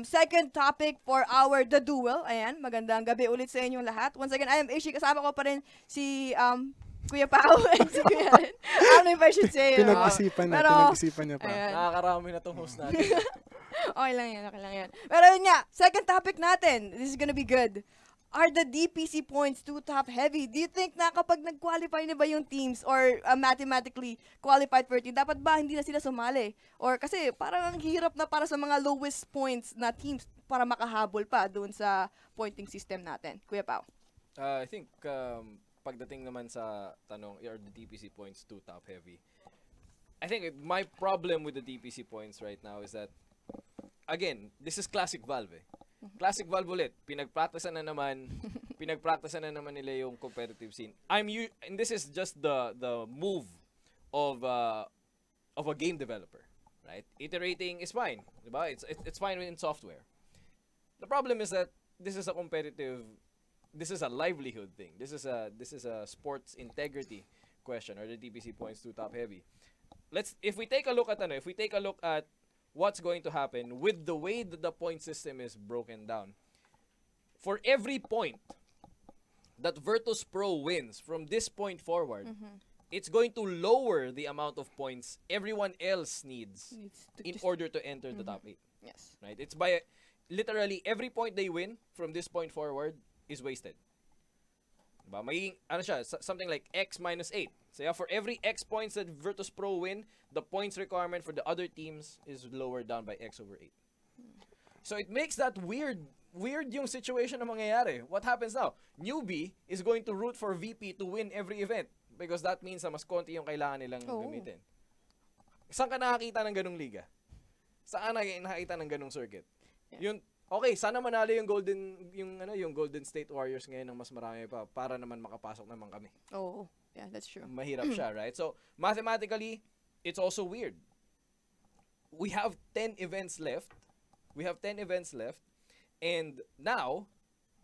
Second topic for our The Duel. Ayan, magandang gabi ulit sa inyong lahat. Once again, I am Ishi. Kasama ko pa rin si Kuya Pao and si Kuya Ren. I don't know if I should say it. Pero, Pinag-isipan niya pa. ayan. Nakakarami na tong host natin. Okay lang yan, okay lang yan. Pero yun nga, second topic natin. This is gonna be good. Are the DPC points too top heavy? Do you think na kapag nag-qualify na ba yung teams or mathematically qualified for team, dapat ba hindi na sila sumali? Or kasi parang ang hirap na para sa mga lowest points na teams para makahabol pa doon sa pointing system natin. Kuya Pao. I think pagdating naman sa tanong, are the DPC points too top heavy? I think my problem with the DPC points right now is that, again, this is classic Valve. Classic Valve ulit. Pinagpracticean na naman nila yung competitive scene. And this is just the move of a game developer, right? Iterating is fine, diba? It's fine in software. The problem is that this is a livelihood thing. This is a sports integrity question. Are the DPC points too top heavy? If we take a look at what's going to happen with the way that the point system is broken down. For every point that Virtus Pro wins from this point forward, it's going to lower the amount of points everyone else needs in order to enter the top 8. Yes. Right? It's by literally every point they win from this point forward is wasted. Diba? Magiging, something like X minus 8. So yeah, for every X points that Virtus Pro win, the points requirement for the other teams is lowered down by X over 8. So it makes that weird yung situation na mangyayari. What happens now? Newbie is going to root for VP to win every event because that means na mas konti yung kailangan nilang gamitin. Saan ka nakakita ng ganung liga? Saan ka nakakita ng ganung circuit? Yeah. Okay, sana manalo yung Golden State Warriors ngayon ng mas marami pa para naman makapasok naman kami. Oh, yeah, that's true. Mahirap siya, right? So, mathematically, it's also weird. We have 10 events left. And now,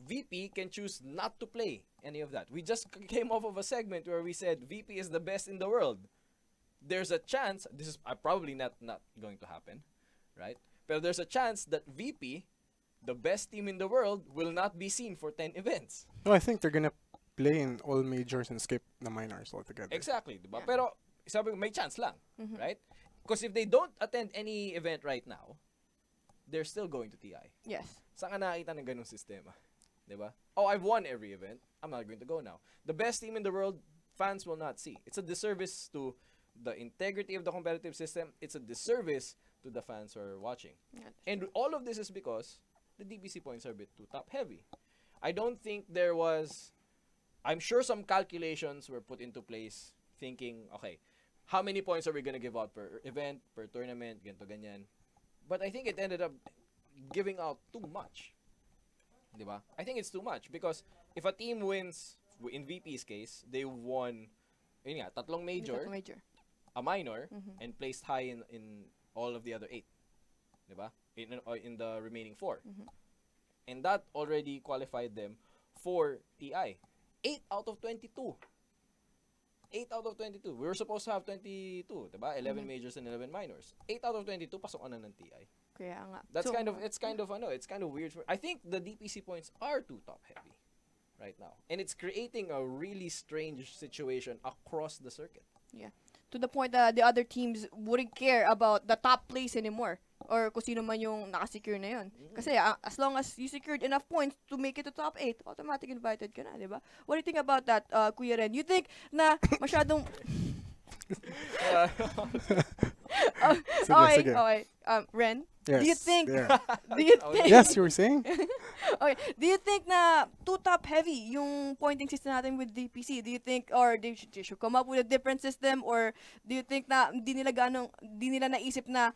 VP can choose not to play any of that. We just came off of a segment where we said VP is the best in the world. There's a chance, this is probably not going to happen, right? But there's a chance that VP, the best team in the world, will not be seen for 10 events. No, I think they're gonna play in all majors and skip the minors altogether. Exactly, diba? Pero sabi ko, may chance lang, right? Because if they don't attend any event right now, they're still going to TI. Yes. Saan ka nakakita ng ganung sistema? Diba? Oh, I've won every event. I'm not going to go now. The best team in the world, fans will not see. It's a disservice to the integrity of the competitive system. It's a disservice to the fans who are watching. And all of this is because the DPC points are a bit too top heavy. I don't think I'm sure some calculations were put into place thinking, okay, how many points are we gonna give out per event, per tournament, ganito, ganyan. But I think it ended up giving out too much. Diba? I think it's too much because if a team wins, in VP's case, they won, yun nga, tatlong major, a minor, and placed high in all of the other 8. Diba? In the remaining 4. And that already qualified them for TI. 8 out of 22. 8 out of 22. We were supposed to have 22, diba? 11 majors and 11 minors. 8 out of 22 pasok na ng TI. Kaya nga. That's it's kind of weird. I think the DPC points are too top heavy right now. And it's creating a really strange situation across the circuit. Yeah. To the point that the other teams wouldn't care about the top place anymore. Or kung sino man yung nakasecure na yun. Kasi as long as you secured enough points to make it to top 8, automatic invited ka na, di ba? What do you think about that, Kuya Ren? You think na masyadong... Sige. Ren? Yes, do you think... Yes, you were saying? Okay. Do you think na too top heavy yung pointing system natin with DPC? Do you think, or they should come up with a different system? Or do you think na di nila naisip na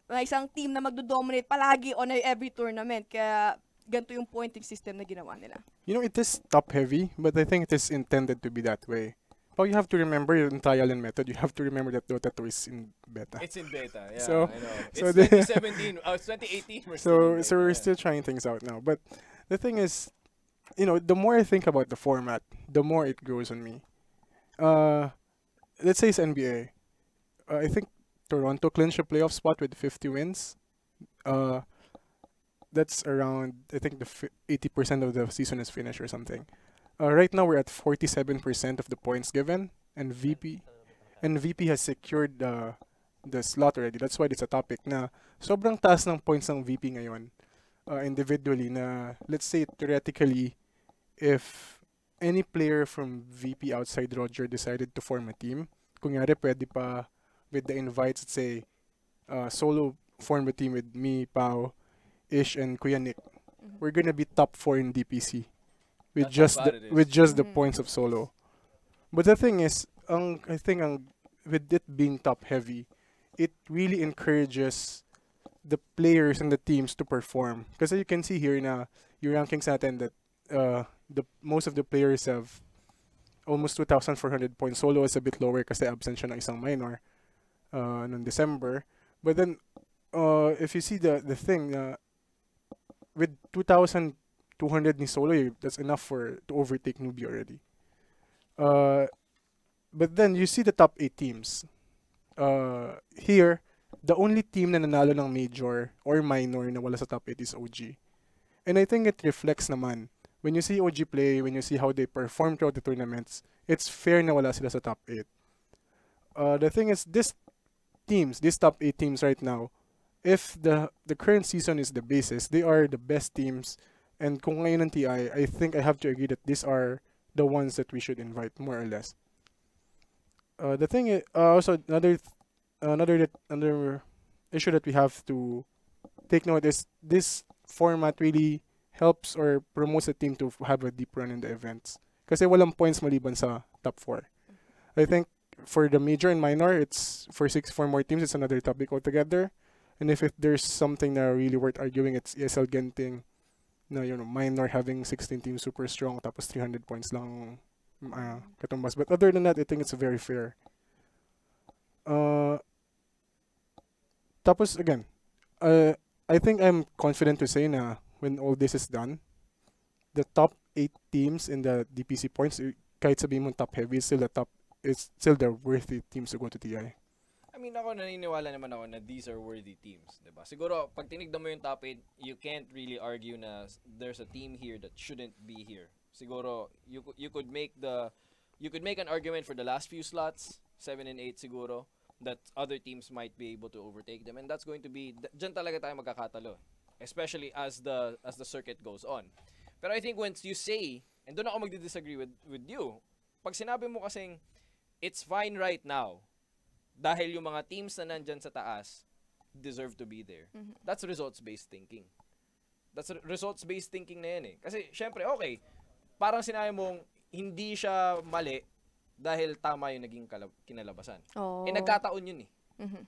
may isang team na magdo-dominate palagi on every tournament? Kaya ganito yung pointing system na ginawa nila. You know, it is top heavy, but I think it is intended to be that way. But you have to remember in trial and method, you have to remember that Dota 2 is in beta. It's in beta, yeah, so, I know. It's so 2017, it's 2018. We're still trying things out now. But the thing is, you know, the more I think about the format, the more it grows on me. Let's say it's NBA. I think Toronto clinched a playoff spot with 50 wins. that's around, I think, 80% of the season is finished or something. Right now, we're at 47% of the points given, and VP has secured the slot already. That's why it's a topic na sobrang taas ng points ng VP ngayon individually na, let's say, theoretically, if any player from VP outside Roger decided to form a team, kunyari pwede pa with the invites, let's say, solo form a team with me, Pao, Ish, and Kuya Nick. We're gonna be top 4 in DPC with That's just how the, bad it is. with just the points of solo. But the thing is, I think with it being top heavy, it really encourages the players and the teams to perform. Because you can see here na yung rankings natin that the most of the players have almost 2,400 points. Solo is a bit lower kasi absent siya ng isang minor noong December. But then, if you see the thing, with 2,200 ni Solo, that's enough to overtake Newbie already. But then, you see the top 8 teams. Here, the only team na nanalo ng major or minor na wala sa top 8 is OG. And I think it reflects naman. When you see OG play, when you see how they perform throughout the tournaments, it's fair na wala sila sa top 8. The thing is, these top 8 teams right now, if the current season is the basis, they are the best teams. And kung ngayon ng TI, I think I have to agree that these are the ones that we should invite, more or less. The thing is, also another issue that we have to take note is this format really helps or promotes the team to have a deep run in the events. Kasi walang points maliban sa top 4. I think for the major and minor, it's for more teams, it's another topic altogether. And if there's something that really worth arguing, it's ESL Genting. No, minor having 16 teams super strong, tapos 300 points lang katumbas. But other than that, I think it's very fair. Tapos again, I think I'm confident to say na when all this is done, the top 8 teams in the DPC points, kahit sabihin mo top heavy, it's still the worthy teams to go to TI. I mean, ako naniniwala naman ako na these are worthy teams, diba? Siguro, pag tinignan mo yung top 8, you can't really argue na there's a team here that shouldn't be here. Siguro, you could make an argument for the last few slots, 7 and 8 siguro, that other teams might be able to overtake them, and that's going to be dyan talaga tayo magkakatalo, especially as the circuit goes on. Pero I think once you say, and doon ako magdi-disagree with you, pag sinabi mo kasing it's fine right now dahil yung mga teams na nandyan sa taas deserve to be there. That's results-based thinking. That's results-based thinking na yan eh. Kasi syempre, okay, parang sinabi mong hindi siya mali dahil tama yung naging kinalabasan. Eh nagkataon yun eh.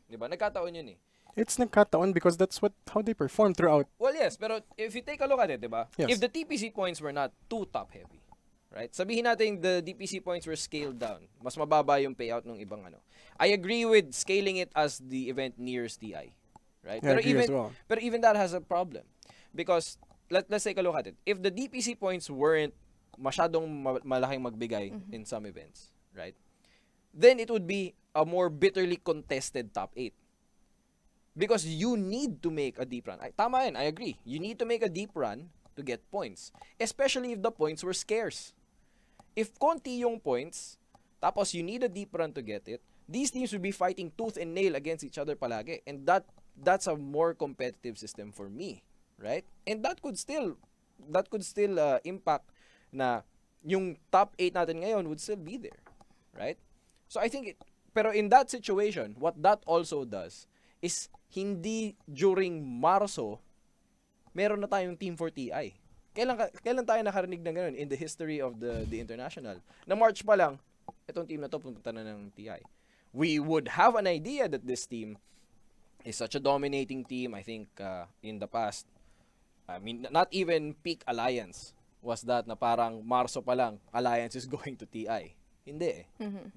Diba? Nagkataon yun eh. It's nagkataon because that's how they perform throughout. Well, yes, pero if you take a look at it, diba? Yes. If the TPC points were not too top heavy, right? Sabihin natin the DPC points were scaled down. Mas mababa yung payout ng ibang ano. I agree with scaling it as the event nears TI, right? Yeah, Pero even that has a problem because let's take a look at it. If the DPC points weren't masyadong malaking magbigay in some events, right? Then it would be a more bitterly contested top 8. Because you need to make a deep run. Tama yan, I agree. You need to make a deep run to get points. Especially if the points were scarce. If konti yung points, tapos you need a deep run to get it, these teams will be fighting tooth and nail against each other palagi. And that's a more competitive system for me. Right? And that could still impact na yung top 8 natin ngayon would still be there. Right? So I think, pero in that situation, what that also does is hindi during Marso, meron na tayong team for TI. Kailan tayo nakarinig ng ganun in the history of the international? Na March pa lang, itong team na to pupunta na ng TI. We would have an idea that this team is such a dominating team. I think in the past, I mean, not even peak Alliance was that na parang Marso pa lang, Alliance is going to TI. Hindi eh.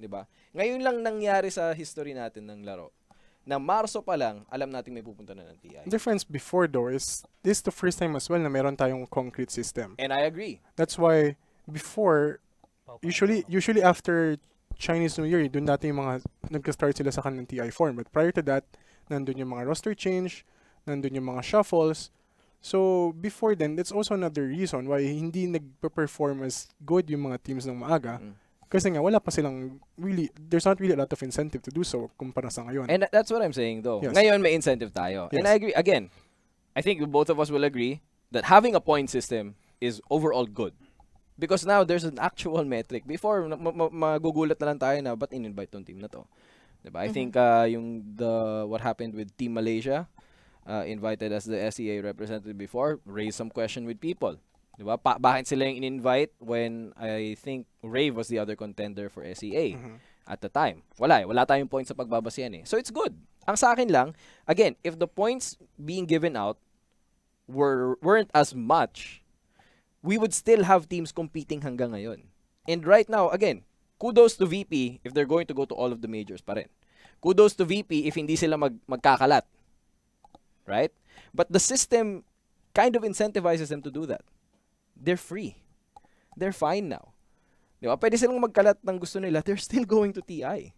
Diba? Ngayon lang nangyari sa history natin ng laro na Marso pa lang, alam natin may pupunta na ng TI. Difference before though is this is the first time as well na meron tayong concrete system. And I agree. That's why before, usually after Chinese New Year, doon natin yung mga nagka-start sila sa kanilang TI form. But prior to that, nandun yung mga roster change, nandun yung mga shuffles. So, before then, that's also another reason why hindi nagpe-perform as good yung mga teams ng maaga. Kasi nga, wala pa silang there's not really a lot of incentive to do so kumpara sa ngayon. And that's what I'm saying though. Yes. Ngayon may incentive tayo. Yes. And I agree, again, I think both of us will agree that having a point system is overall good. Because now there's an actual metric. Before, magugulat na lang tayo na, ba't in-invite tong team na to? Diba? I think what happened with Team Malaysia, invited as the SEA representative before, raised some question with people. Diba? Bakit sila yung in-invite when I think Rave was the other contender for SEA at the time? Wala tayong points sa pagbabasihan eh. So it's good. Ang sa akin lang, again, if the points being given out weren't as much, we would still have teams competing hanggang ngayon. And right now, again, kudos to VP if they're going to go to all of the majors pa rin. Kudos to VP if hindi sila magkakalat. Right? But the system kind of incentivizes them to do that. They're free. They're fine now. Diba? Pwede silang magkalat ng gusto nila. They're still going to TI.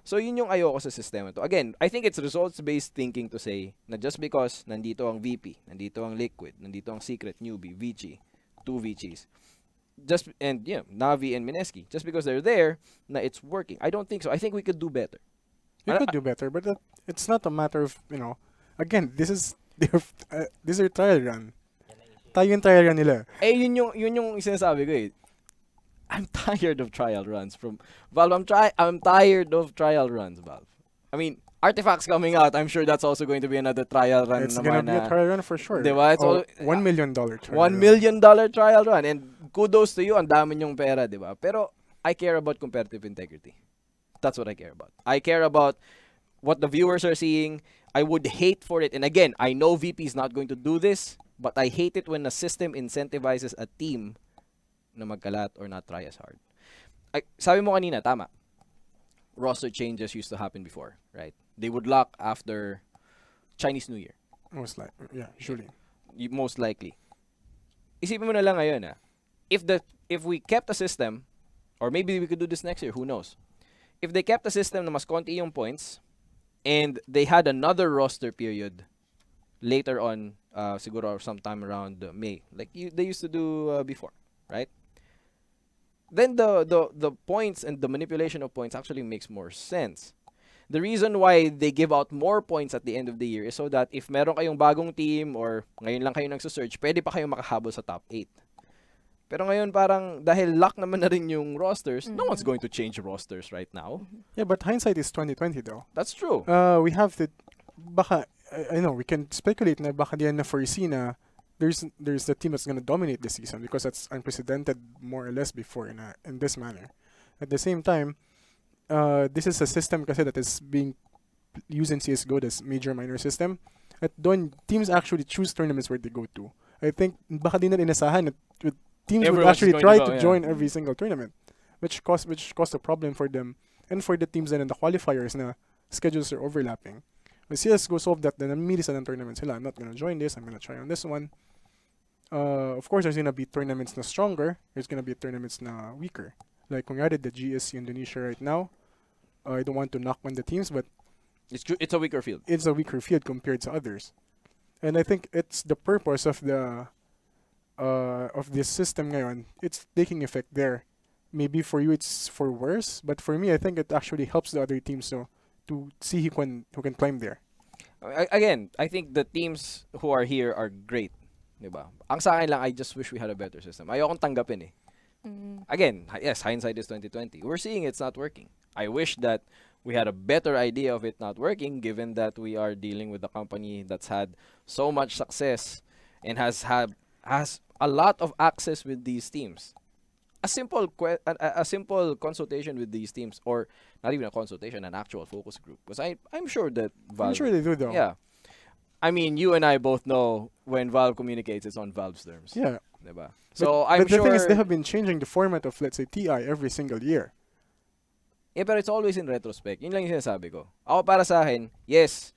So, yun yung ayoko sa sistema to. Again, I think it's results-based thinking to say na just because nandito ang VP, nandito ang Liquid, nandito ang Secret, Newbie, VG, 2 VGs, and Navi and Mineski, just because they're there, na it's working. I don't think so. I think we could do better. We could do better, but it's not a matter of, again, this is their trial run. Tayo yung trial run nila. Yun yung sinasabi ko eh. I'm tired of trial runs from Valve. I'm tired of trial runs, Valve. I mean, Artifacts coming out, I'm sure that's also going to be another trial run. It's gonna be a trial run for sure. Diba? It's $1 million trial $1 million trial run. And kudos to you, ang dami nyong pera, diba? Pero I care about competitive integrity. That's what I care about. I care about what the viewers are seeing. I would hate for it. And again, I know VP is not going to do this, but I hate it when a system incentivizes a team na magkalat or not try as hard. Sabi mo kanina, tama. Roster changes used to happen before, right? They would lock after Chinese New Year. Most likely, yeah, surely. Most likely. Isipin mo na lang ngayon, if we kept a system, or maybe we could do this next year, who knows? If they kept a system na mas konti yung points, and they had another roster period later on, siguro sometime around May, like they used to do before, right? Then the points and the manipulation of points actually makes more sense. The reason why they give out more points at the end of the year is so that if meron kayong bagong team or ngayon lang kayo nagsa-search, pwede pa kayong makahabol sa top 8. Pero ngayon parang dahil lock naman na rin yung rosters, no one's going to change rosters right now. Yeah, but hindsight is 2020 though. That's true. We have to baka I know we can speculate na baka diyan na foresee na there's the team that's going to dominate this season because that's unprecedented more or less before in this manner. At the same time, this is a system kasi that is being used in CSGO as major minor system. At doon, teams actually choose tournaments where they go to. I think baka din na inasahan that teams would actually try to join every single tournament, which caused a problem for them and for the teams then in the qualifiers na schedules are overlapping. When CSGO solved that, then namili ng tournament sila. I'm not gonna join this. I'm gonna try on this one. Of course, there's gonna be tournaments na stronger. There's gonna be tournaments na weaker. Like kunyari the GSC Indonesia right now. I don't want to knock on the teams, but it's a weaker field. It's a weaker field compared to others, and I think it's the purpose of this system ngayon. It's taking effect there. Maybe for you it's for worse, but for me I think it actually helps the other teams to see who can climb there. Again, I think the teams who are here are great. Diba? Ang sa akin lang, I just wish we had a better system. Ayokong tanggapin eh. Again, yes, hindsight is 2020. We're seeing it's not working. I wish that we had a better idea of it not working, given that we are dealing with a company that's had so much success and has a lot of access with these teams. A simple consultation with these teams, or not even a consultation, an actual focus group. Because I'm sure that Valve... I'm sure they do though. Yeah. I mean, you and I both know when Valve communicates, it's on Valve's terms. Yeah. Diba? So but the thing is, they have been changing the format of, let's say, TI every single year. Yeah, but it's always in retrospect. Yun lang yung sinasabi ko. Ako para sa akin, yes,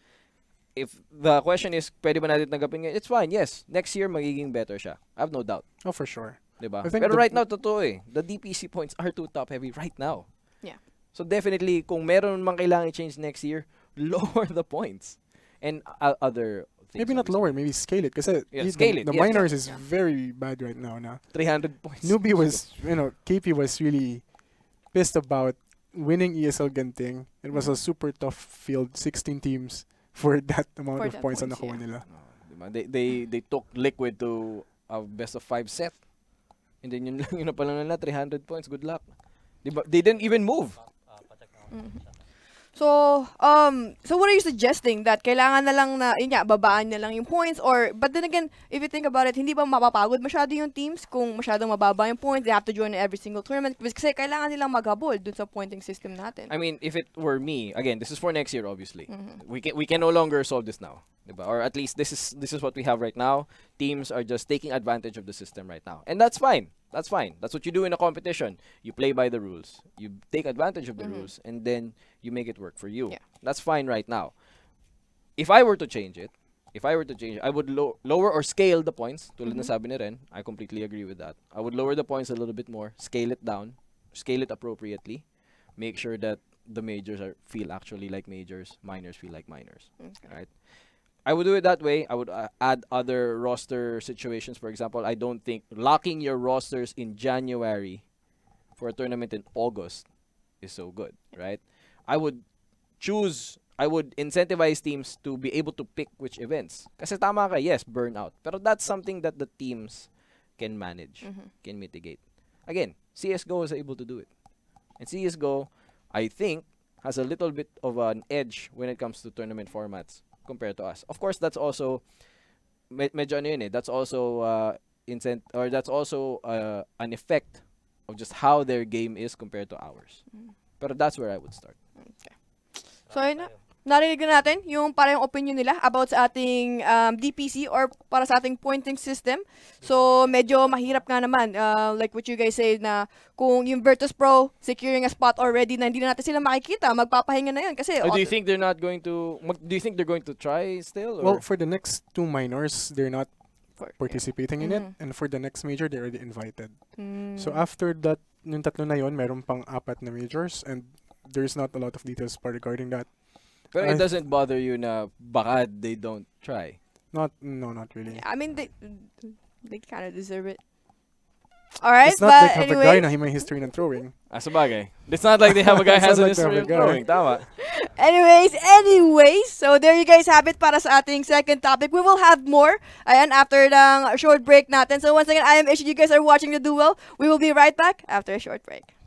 if the question is, pwede ba natin tanggapin ngayon? It's fine, yes. Next year, magiging better siya. I have no doubt. Oh, for sure. Diba? Pero right now, totoo eh. The DPC points are too top heavy right now. Yeah. So definitely, kung meron man kailangan i-change next year, lower the points. And other things. Maybe not obviously. lower, maybe scale it. Kasi Scale it, the yes. minors is Yeah. very bad right now. 300 points. Newbie was, KP was really pissed about winning ESL Genting. It was a super tough field, 16 teams for that amount For of that points na points, nakuha yeah. nila. Diba? They took Liquid to a best of 5 set. And then yun na pala nila, 300 points. Good luck. Diba? They didn't even move. So what are you suggesting? That kailangan na lang na, yun nga, babaan na lang yung points? Or, but then again, if you think about it, hindi ba mapapagod masyado yung teams kung masyadong mababa yung points? They have to join every single tournament. Kasi kailangan nilang maghabol dun sa pointing system natin. I mean, if it were me, again, this is for next year, obviously. We can no longer solve this now. Diba? Or at least this is what we have right now. Teams are just taking advantage of the system right now. And that's fine. That's fine. That's what you do in a competition. You play by the rules. You take advantage of the rules, and then you make it work for you. Yeah. That's fine right now. If I were to change it, I would lower or scale the points. Tulad na sabi ni Ren, I completely agree with that. I would lower the points a little bit more, scale it down, scale it appropriately, make sure that the majors feel actually like majors, minors feel like minors. Right? I would do it that way. I would add other roster situations. For example, I don't think locking your rosters in January for a tournament in August is so good, right? I would incentivize teams to be able to pick which events. Kasi tama ka, yes, burnout. Pero that's something that the teams can manage, can mitigate. Again, CSGO is able to do it. And CSGO, I think, has a little bit of an edge when it comes to tournament formats compared to us. Of course, that's also medyo ano yun eh. That's also that's also an effect of just how their game is compared to ours. Pero that's where I would start. Okay. So, yun na. Narinig na natin yung parang opinion nila about sa ating DPC or para sa ating pointing system. So, medyo mahirap nga naman. Like what you guys say na kung yung Virtus Pro securing a spot already na hindi na natin sila makikita, magpapahinga na yun. Kasi, Do you think they're not going to... Do you think they're going to try still? Or? Well, for the next 2 minors, they're not for- participating in it. And for the next major, they're already invited. Mm. So after that, yung tatlo na yun, meron pang 4 na majors. And there's not a lot of details pa regarding that. Pero it doesn't bother you na baka they don't try? No, not really. I mean, they kind of deserve it. Alright, It's not but like have a anyway. guy na may history ng throwing. Sabagay. It's not like they have a guy It's has not a like they have history a of guy. throwing. Tama. Anyways, so there you guys have it para sa ating second topic. We will have more, ayan, after ng short break natin. So once again, I am Ish, you guys are watching The Duel. We will be right back after a short break.